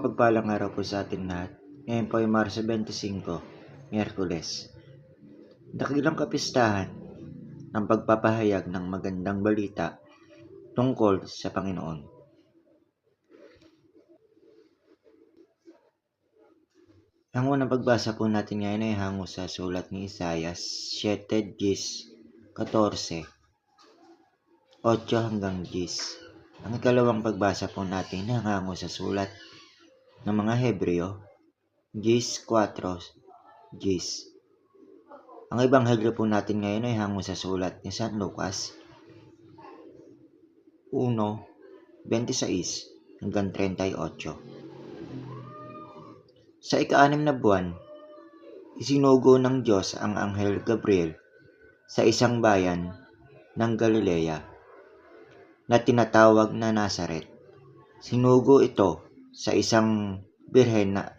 mapagpalang araw po sa ating lahat. Ngayon po ay Marso 25, Miyerkules. Dakilang kapistahan ng pagpapahayag ng magandang balita tungkol sa Panginoon. Ang unang pagbasa po natin ngayon ay hango sa sulat ni Isaias 7:14, 8 hanggang 10. Ang ikalawang pagbasa po natin ay hango sa sulat ng mga Hebreo 10:4. Ang ebanghelyo po natin ngayon ay hango sa sulat ni San Lucas 1:26 hanggang 38. Sa ika-6 na buwan, isinugo ng Diyos ang Anghel Gabriel sa isang bayan ng Galilea na tinatawag na Nazaret. Sinugo ito sa isang birhen na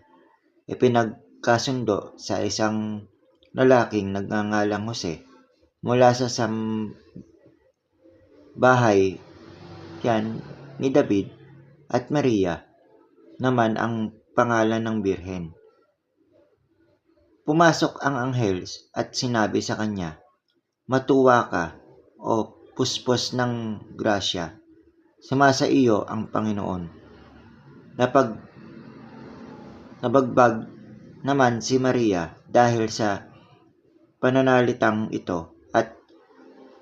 ipinagkasundo sa isang lalaking nagngangalang Jose mula sa bahay yan ni David, at Maria naman ang pangalan ng birhen. Pumasok ang anghel at sinabi sa kanya, "Matuwa ka, o puspos ng grasya, sumasa iyo ang Panginoon." Nabagbag naman si Maria dahil sa pananalitang ito at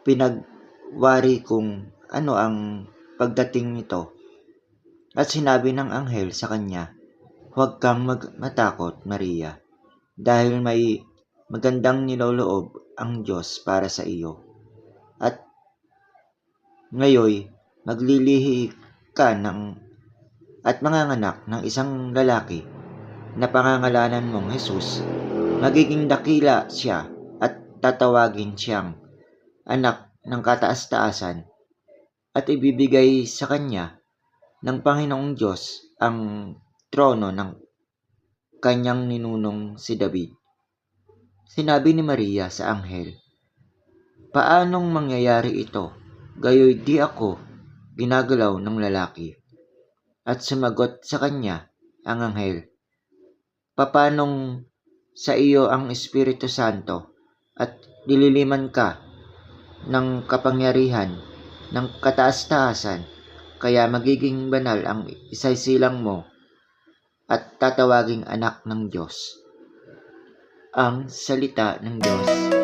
pinagwari kung ano ang pagdating nito. At sinabi ng anghel sa kanya, "Huwag kang matakot, Maria, dahil may magandang niloloob ang Diyos para sa iyo. At ngayon, maglilihi ka at manganganak ng isang lalaki na pangangalanan mong Jesus. Magiging dakila siya at tatawagin siyang Anak ng Kataas-taasan, at ibibigay sa kanya ng Panginoong Diyos ang trono ng kanyang ninunong si David." Sinabi ni Maria sa anghel, "Paanong mangyayari ito? Gayoy di ako ginagalaw ng lalaki." At sumagot sa kanya ang anghel, "Papanong sa iyo ang Espiritu Santo at dililiman ka ng kapangyarihan ng Kataas-taasan, kaya magiging banal ang isasilang mo at tatawaging anak ng Diyos." Ang salita ng Diyos.